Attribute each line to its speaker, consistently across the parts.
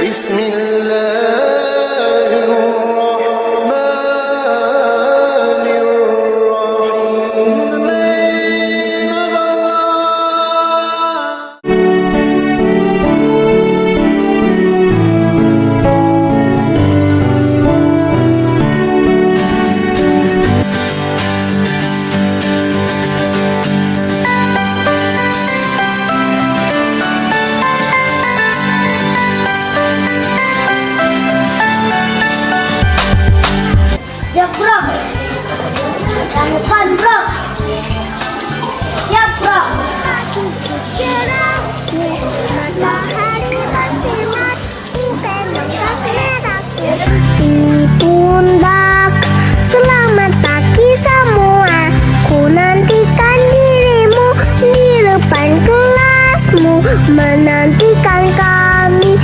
Speaker 1: بسم الله الرحمن الرحيم.
Speaker 2: Siap bro, dansan bro, siap bro. Matahari bersinar, bukan bekas merahku. Di pundak, selamat pagi semua. Ku nantikan dirimu di depan kelasmu, menantikan kami.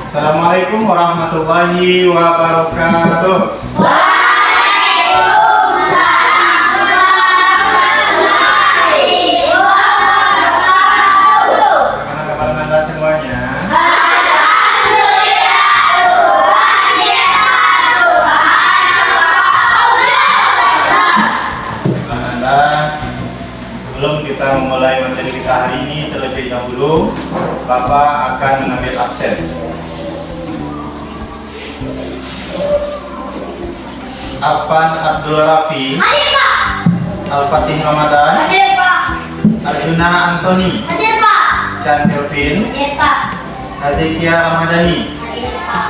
Speaker 3: Assalamualaikum warahmatullahi wabarakatuh. Bagaimana kabar Anda semuanya? Anda, sebelum kita memulai materi kita hari ini, terlebih dahulu Bapak akan mengambil absen. Afan Abdul Rafi,
Speaker 2: Hadir Pak.
Speaker 3: Al-Fatih Ramadan,
Speaker 2: Hadir Pak.
Speaker 3: Arjuna Antoni,
Speaker 2: Hadir Pak.
Speaker 3: Chan Kelvin,
Speaker 2: Hadir Pak.
Speaker 3: Azikia Ramadhani,
Speaker 2: Hadir Pak.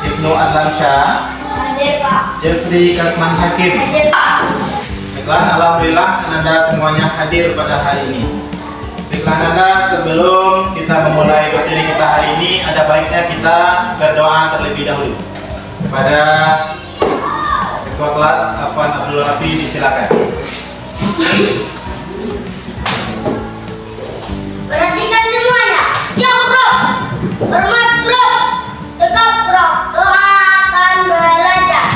Speaker 3: Ibnu Adlan Shah,
Speaker 2: Hadir Pak.
Speaker 3: Jeffrey Kasman Hakim.
Speaker 2: Hadir Pak.
Speaker 3: Baiklah, alhamdulillah Anda semuanya hadir pada hari ini. Baiklah Anda, sebelum kita memulai materi kita hari ini, ada baiknya kita berdoa terlebih dahulu kepada Ketua Kelas Afan Abdul Rafi. Disilakan.
Speaker 2: Perhatikan semuanya. Siap bro. Hormat bro. Tegap bro. Doakan belajar.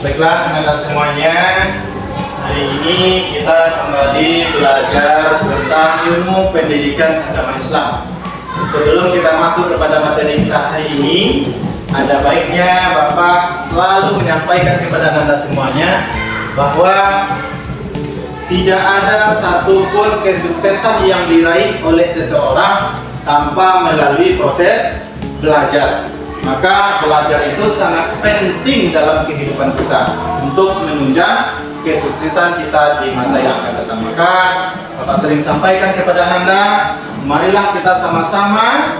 Speaker 3: Baiklah Anda semuanya, hari ini kita kembali belajar tentang ilmu pendidikan agama Islam. Sebelum kita masuk kepada materi kita hari ini, ada baiknya Bapak selalu menyampaikan kepada Anda semuanya bahwa tidak ada satupun kesuksesan yang diraih oleh seseorang tanpa melalui proses belajar. Maka belajar itu sangat penting dalam kehidupan kita untuk menunjang kesuksesan kita di masa yang akan datang. Maka Bapak sering sampaikan kepada Anda, marilah kita sama-sama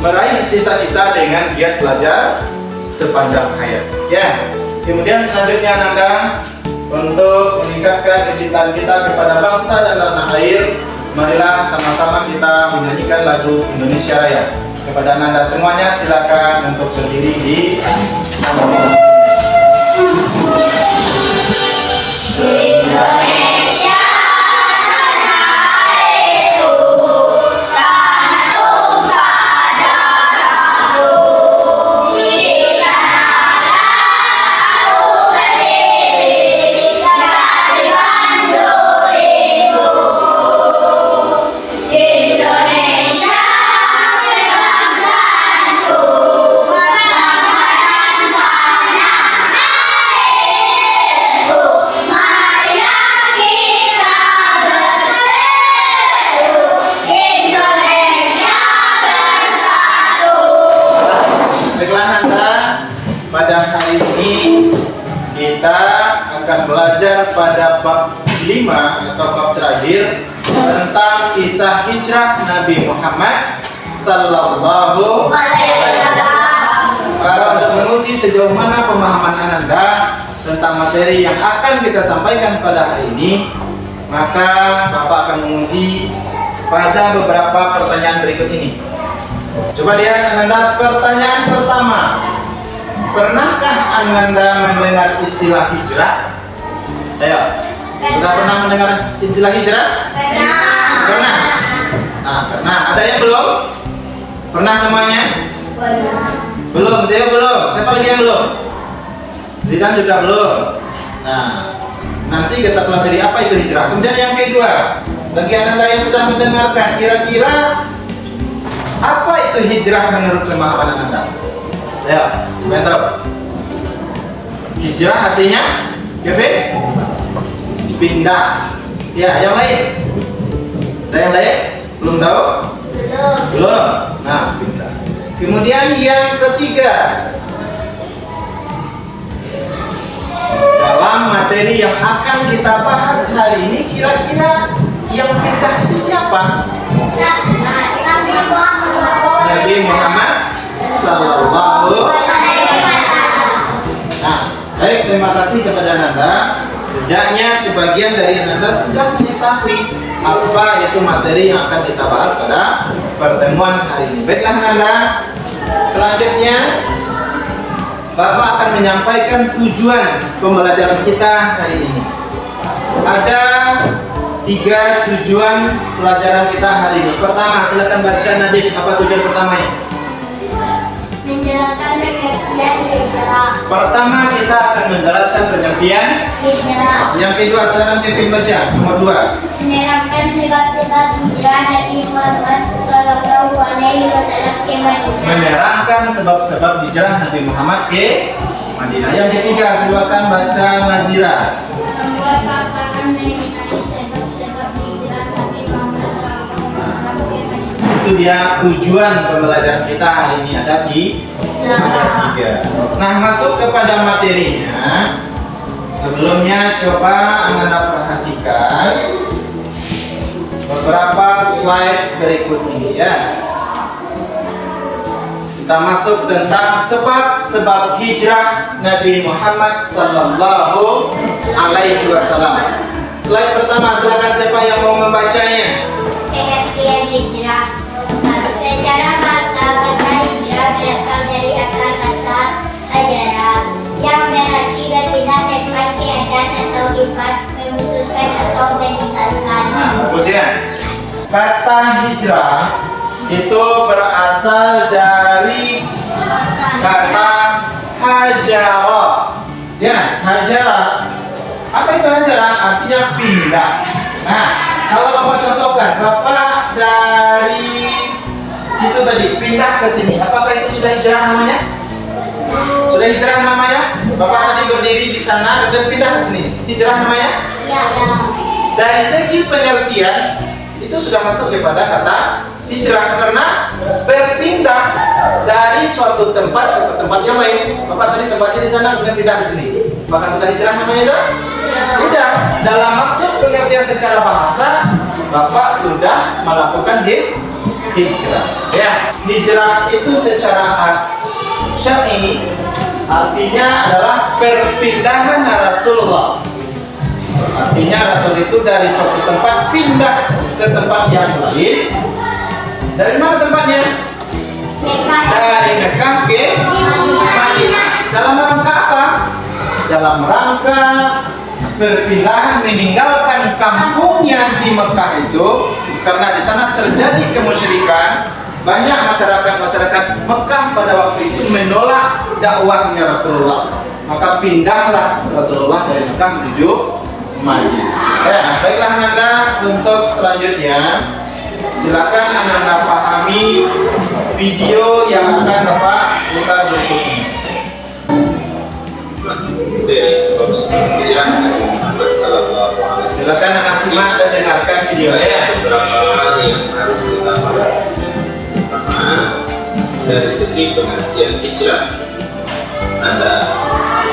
Speaker 3: meraih cita-cita dengan giat belajar sepanjang hayat. Ya. Kemudian selanjutnya Anda, untuk meningkatkan kecintaan kita kepada bangsa dan tanah air, marilah sama-sama kita menyanyikan lagu Indonesia Raya. Kepada Anda semuanya, silakan untuk berdiri di samping.
Speaker 2: Indonesia tanah airku, tanah tumpah darahku. Di sanalah aku berdiri dari Bandung Ibu. Indonesia kebangsaanku, bangsa dan tanah airku. Marilah kita berseru, Indonesia bersatu.
Speaker 3: Baiklah Anda, pada hari ini kita akan belajar pada bab 5 atau bab terakhir tentang kisah hijrah Nabi Muhammad Sallallahu Alaihi Wasallam. Kalau untuk menguji sejauh mana pemahaman Ananda tentang materi yang akan kita sampaikan pada hari ini, maka Bapak akan menguji pada beberapa pertanyaan berikut ini. Coba lihat Ananda, pertanyaan pertama. Pernahkah Ananda mendengar istilah hijrah? Ayo, sudah pernah mendengar istilah hijrah? Pernah. Nah, pernah. Ada yang belum? Pernah semuanya? Belum. Saya belum. Siapa lagi yang belum? Zidan juga belum. Nah, nanti kita pelajari apa itu hijrah. Kemudian yang kedua, bagi Anda yang sudah mendengarkan, kira-kira apa itu hijrah menurut pemahaman Anda? Ayo, supaya tahu. Hijrah artinya, pindah. Ya, yang lain? Ada yang lain? Belum tahu? Belum. Nah, pindah. Kemudian yang ketiga, dalam materi yang akan kita bahas hari ini, kira-kira yang pindah itu siapa? Nabi Muhammad Sallallahu Alaihi Wasallam. Nah, baik, terima kasih kepada Anda. Setidaknya sebagian dari Anda sudah mengetahui apa itu materi yang akan kita bahas pada pertemuan hari ini. Baiklah Anda, selanjutnya Bapak akan menyampaikan tujuan pembelajaran kita hari ini. Ada 3 tujuan pelajaran kita hari ini. Pertama, silakan baca Nadif, apa tujuan pertamanya?
Speaker 2: Menjelaskan pengertian hijrah.
Speaker 3: Pertama, kita akan menjelaskan pengertian
Speaker 2: Hijrah.
Speaker 3: Yang kedua, silakan Kevin baca. Nomor 2.
Speaker 2: Menerangkan sebab-sebab hijrah Nabi Muhammad Sallallahu Alaihi Wasallam ke Madinah.
Speaker 3: Menerangkan sebab-sebab hijrah Nabi Muhammad ke Madinah. Yang ketiga, silakan baca Nazira.
Speaker 2: Membuat paparan mengenai sebab-sebab hijrah Nabi Muhammad Sallallahu Alaihi Wasallam ke Madinah.
Speaker 3: Itu dia tujuan pembelajaran kita hari ini, ada di ayat 3. Nah, masuk kepada materinya. Sebelumnya coba Anda perhatikan beberapa slide berikut ini ya. Kita masuk tentang sebab-sebab hijrah Nabi Muhammad Sallallahu Alaihi Wasallam. Slide pertama, silakan siapa yang mau membacanya?
Speaker 2: Pengertian hijrah. Secara bahasa kata hijrah berasal dari akar kata hajara yang berarti berpindah tempat keadaan atau sifat, memutuskan atau meninggalkan.
Speaker 3: Nah, fokus ya. Kata hijrah itu berasal dari kata hajara. Ya, hajara. Apa itu hajara? Artinya pindah. Nah, kalau Bapak contohkan, Bapak dari situ tadi pindah ke sini, apakah itu sudah hijrah namanya? Sudah hijrah namanya? Bapak tadi berdiri di sana dan pindah ke sini, hijrah namanya?
Speaker 2: Ya.
Speaker 3: Dari segi pengertian itu sudah masuk kepada kata hijrah karena berpindah dari suatu tempat ke tempat yang lain. Bapak tadi tempatnya di sana kemudian pindah ke sini, maka sudah hijrah namanya itu? Udah. Dalam maksud pengertian secara bahasa, Bapak sudah melakukan hijrah. Ya, hijrah itu secara syar'i artinya adalah perpindahan Rasulullah. Artinya Rasul itu dari suatu tempat pindah ke tempat yang lain. Dari mana tempatnya? Dari Mekah ke Madinah. Dalam rangka apa? Dalam rangka perpindahan meninggalkan kampungnya di Mekah itu karena di sana terjadi kemusyrikan. Banyak masyarakat Mekah pada waktu itu menolak dakwahnya Rasulullah. Maka pindahlah Rasulullah dari Mekah menuju Madinah. Ya, baiklah Anda, untuk selanjutnya silakan Anda pahami video yang akan Bapak putar berikut ini.
Speaker 4: Dari sebab hijrah Nabi Muhammad Sallallahu Alaihi Wasallam.
Speaker 3: Silakan Anda simak dan dengarkan videonya.
Speaker 4: Beberapa hal yang harus kita pahami. Pertama, dari segi pengertian hijrah,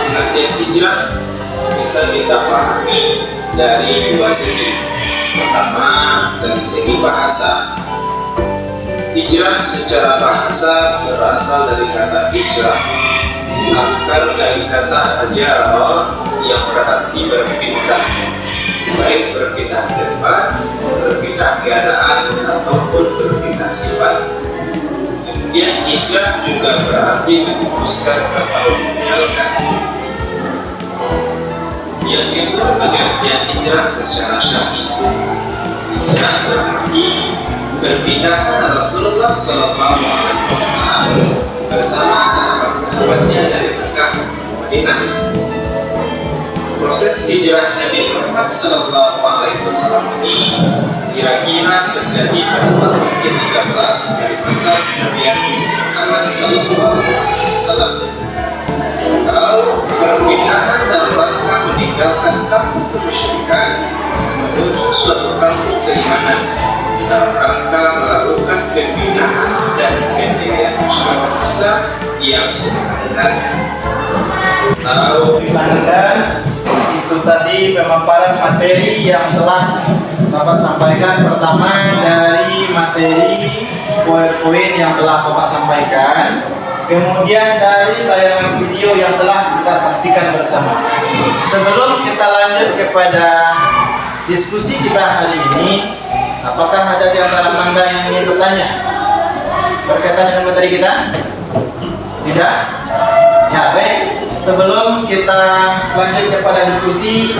Speaker 4: pengertian hijrah bisa kita pahami dari 2 segi. Pertama, dari segi bahasa. Hijrah secara bahasa berasal dari kata hijrah, akar dari kata hajara yang berarti berpindah, baik berpindah tempat, berpindah keadaan, ataupun berpindah sifat. Kemudian hijrah juga berarti memutuskan atau meninggalkan. Yang itu pengertian hijrah secara syar'i. Hijrah berarti berpindah karena Rasulullah Sallallahu Alaihi Wasallam bersama sahabat-sahabatnya dari Mekah ke Madinah. Proses hijrah Nabi Muhammad Sallallahu Alaihi Wasallam ini kira-kira terjadi pada tahun ke-13 dari masa kenabian Muhammad Sallallahu Alaihi Wasallam. Atau perpindahan dalam rangka meninggalkan kampung kemusyrikan menuju suatu kampung keimanan dalam rangka melakukan pembinaan dan pendirian masyarakat Islam yang sebenarnya.
Speaker 3: Tahu dan itu tadi pemaparan materi yang telah Bapak sampaikan. Pertama dari materi poin-poin yang telah Bapak sampaikan, kemudian dari tayangan video yang telah kita saksikan bersama. Sebelum kita lanjut kepada diskusi kita hari ini, apakah ada di antara Anda yang ingin bertanya berkaitan dengan materi kita? Tidak? Ya, baik. Sebelum kita lanjut kepada diskusi,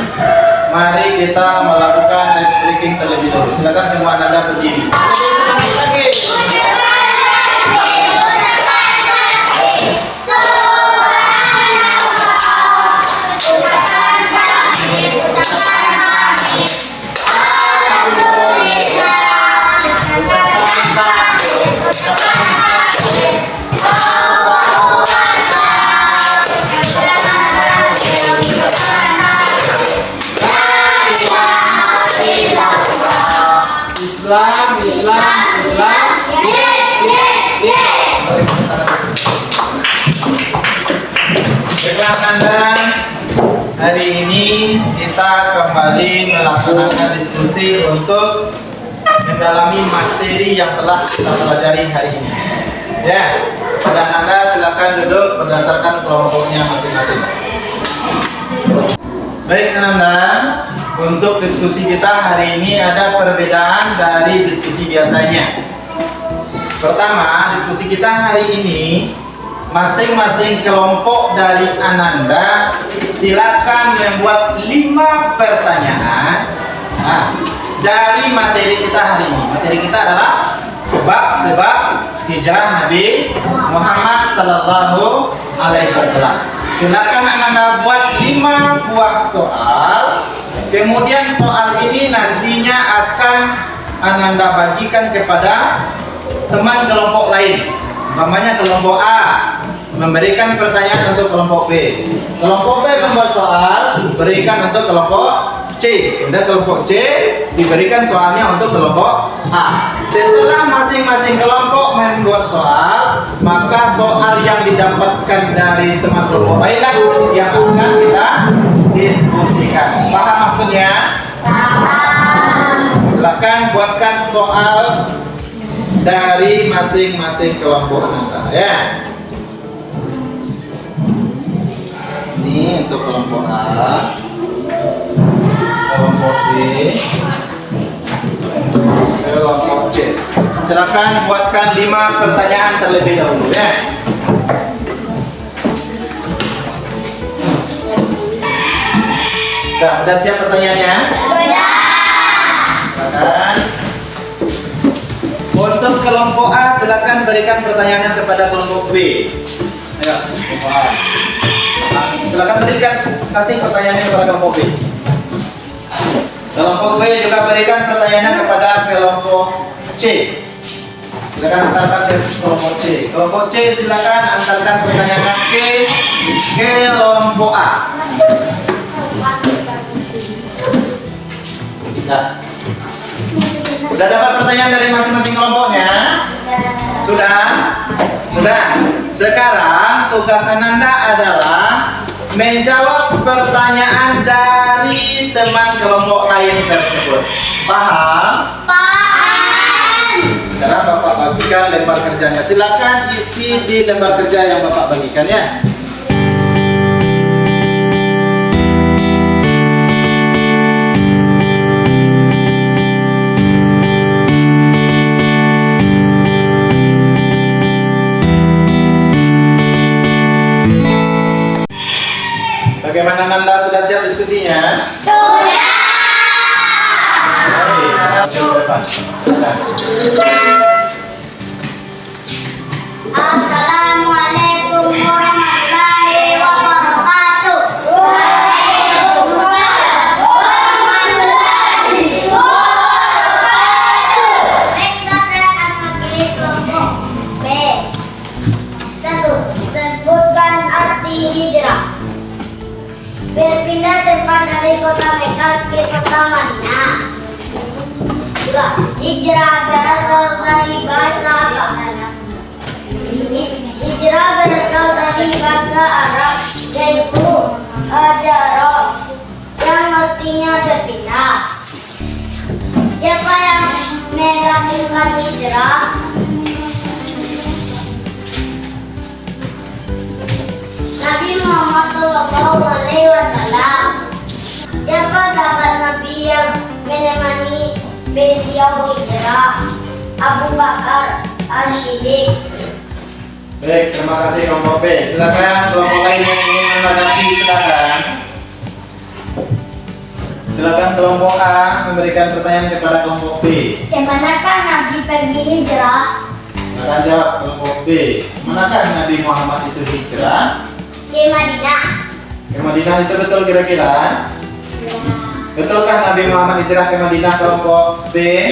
Speaker 3: mari kita melakukan ice breaking terlebih dahulu. Silakan semua Anda berdiri. Islam, Islam, Islam.
Speaker 2: Yes, yes, yes.
Speaker 3: Baiklah Anda, hari ini kita kembali melaksanakan diskusi untuk mendalami materi yang telah kita pelajari hari ini. Ya, pada Anda silakan duduk berdasarkan kelompoknya masing-masing. Baik Anda, untuk diskusi kita hari ini ada perbedaan dari diskusi biasanya. Pertama, diskusi kita hari ini masing-masing kelompok dari Ananda silakan membuat 5 pertanyaan dari materi kita hari ini. Materi kita adalah sebab-sebab hijrah Nabi Muhammad Sallallahu Alaihi Wasallam. Silakan Ananda buat 5 buah soal. Kemudian soal ini nantinya akan Ananda bagikan kepada teman kelompok lain. Umpamanya kelompok A memberikan pertanyaan untuk kelompok B. Kelompok B membuat soal, berikan untuk kelompok C. Kemudian kelompok C diberikan soalnya untuk kelompok A. Setelah masing-masing kelompok membuat soal, maka soal yang didapatkan dari teman kelompok lain yang akan kita diskusikan. Paham maksudnya? Paham. Silakan buatkan soal dari masing-masing kelompok Anda ya. Ini untuk kelompok A, kelompok B, kelompok C. Silakan buatkan 5 pertanyaan terlebih dahulu ya. Sudah siap pertanyaannya?
Speaker 2: Sudah.
Speaker 3: Silakan. Untuk kelompok A, silakan berikan pertanyaannya kepada kelompok B. Ayo, kelompok A. Silakan berikan, kasih pertanyaannya kepada kelompok B. Kelompok B juga berikan pertanyaannya kepada kelompok C. Silakan antarkan ke kelompok C. Kelompok C silakan antarkan pertanyaannya ke kelompok A. Nah, sudah dapat pertanyaan dari masing-masing kelompoknya? Sudah? Sudah. Sekarang tugas Ananda adalah menjawab pertanyaan dari teman kelompok lain tersebut. Paham?
Speaker 2: Paham.
Speaker 3: Sekarang Bapak bagikan lembar kerjanya. Silakan isi di lembar kerja yang Bapak bagikan ya. Bagaimana Nanda, sudah siap diskusinya?
Speaker 2: Sudah. Assalamualaikum warahmatullahi wabarakatuh. Waalaikumsalam warahmatullahi wabarakatuh. Baiklah, saya akan mewakili kelompok B. 1. Sebutkan arti hijrah. Berpindah tempat dari kota Mekah ke kota Madinah. 2. Hijrah berasal dari bahasa Arab. Hijrah berasal dari bahasa Arab, yaitu hajara, yang artinya berpindah. Siapa yang melakukan hijrah? Nabi Muhammad SAW. Siapa sahabat Nabi yang menemani beliau hijrah? Abu Bakar As-Siddiq.
Speaker 3: Baik, terima kasih kelompok B. Silakan kelompok lain yang ingin menanggapi, silakan. Silakan kelompok A memberikan pertanyaan kepada kelompok B.
Speaker 2: Kemanakah Nabi pergi hijrah?
Speaker 3: Silakan jawab kelompok B. Manakah Nabi Muhammad itu hijrah?
Speaker 2: Ke Madinah.
Speaker 3: Ke Madinah itu betul kira-kira? Betulkah Nabi Muhammad hijrah ke Madinah kelompok B?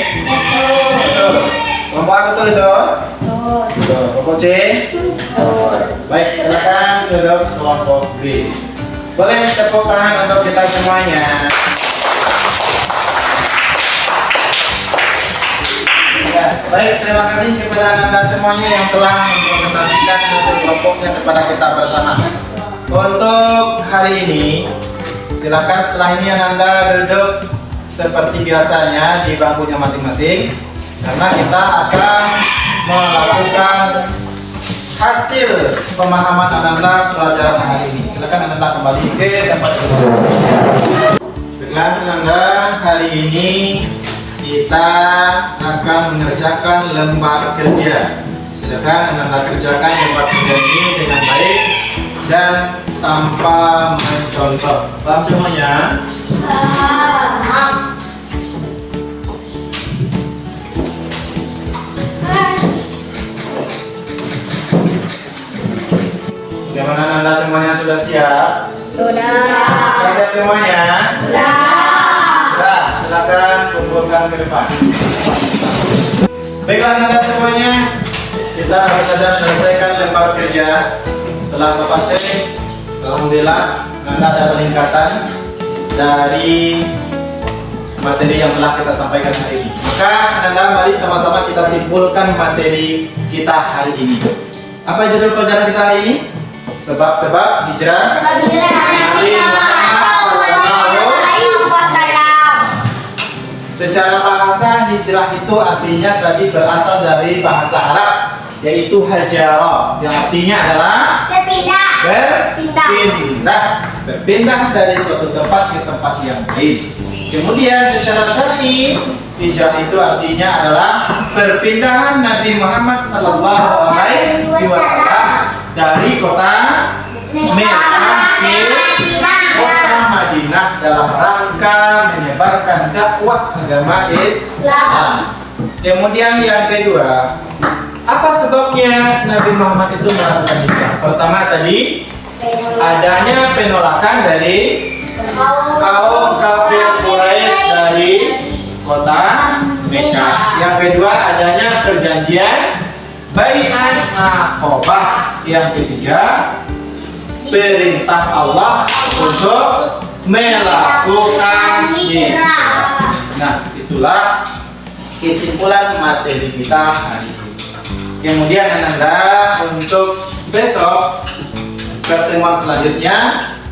Speaker 3: Betul. Kelompok A betul itu? Betul. Kelompok C? Betul. Baik, silakan duduk kelompok B. Boleh tepuk tangan untuk kita semuanya. Ya, baik, terima kasih kepada Anda semuanya yang telah mempresentasikan hasil kelompoknya kepada kita bersama. Untuk hari ini, silakan setelah ini Anda duduk seperti biasanya di bangkunya masing-masing, karena kita akan melakukan hasil pemahaman Anda pelajaran hari ini. Silakan Anda kembali ke tempat duduk. Dengan Anda hari ini kita akan mengerjakan lembar kerja. Silakan Anda kerjakan lembar kerja ini dengan baik dan tanpa mencontoh. Paham semuanya?
Speaker 2: Paham.
Speaker 3: Bagaimana Anda semuanya sudah siap?
Speaker 2: Sudah.
Speaker 3: Sudah siap semuanya?
Speaker 2: Sudah.
Speaker 3: Sudah, silakan kumpulkan ke depan. Baiklah Anda semuanya, kita baru saja selesaikan lembar kerja. Setelah Bapak cek, alhamdulillah Anda ada peningkatan dari materi yang telah kita sampaikan hari ini. Maka Anda mari sama-sama kita simpulkan materi kita hari ini. Apa judul pelajaran kita hari ini? Sebab-sebab hijrah Nabi Muhammad SAW. Secara bahasa hijrah itu artinya tadi berasal dari bahasa Arab, yaitu hajara, yang artinya adalah berpindah dari suatu tempat ke tempat yang lain. Kemudian secara syar'i hijrah itu artinya adalah perpindahan Nabi Muhammad SAW dari kota Mekah ke kota Madinah dalam rangka menyebarkan dakwah agama Islam. Kemudian yang kedua, apa sebabnya Nabi Muhammad itu melakukan hijrah? Pertama tadi adanya penolakan dari kaum kafir Quraisy dari kota Mekah. Yang kedua adanya perjanjian Bai'at Aqabah. Yang ketiga perintah Allah untuk melakukan hijrah. Nah, itulah kesimpulan materi kita hari ini. Kemudian Anda untuk besok pertemuan selanjutnya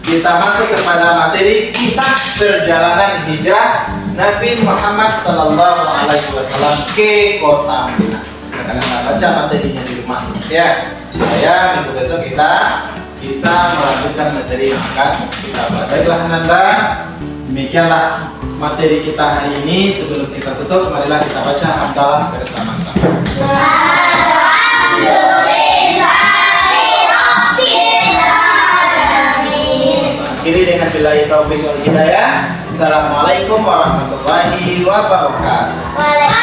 Speaker 3: kita masuk kepada materi kisah perjalanan hijrah Nabi Muhammad Sallallahu Alaihi Wasallam ke kota Madinah. Silakan Anda baca materinya di rumah ya, supaya minggu besok kita bisa melanjutkan materi yang akan kita bahas. Baiklah Nanda, demikianlah materi kita hari ini. Sebelum kita tutup, marilah kita baca hamdalah bersama-sama. Akhiri dengan billahi taufiq wal hidayah. Assalamualaikum warahmatullahi wabarakatuh.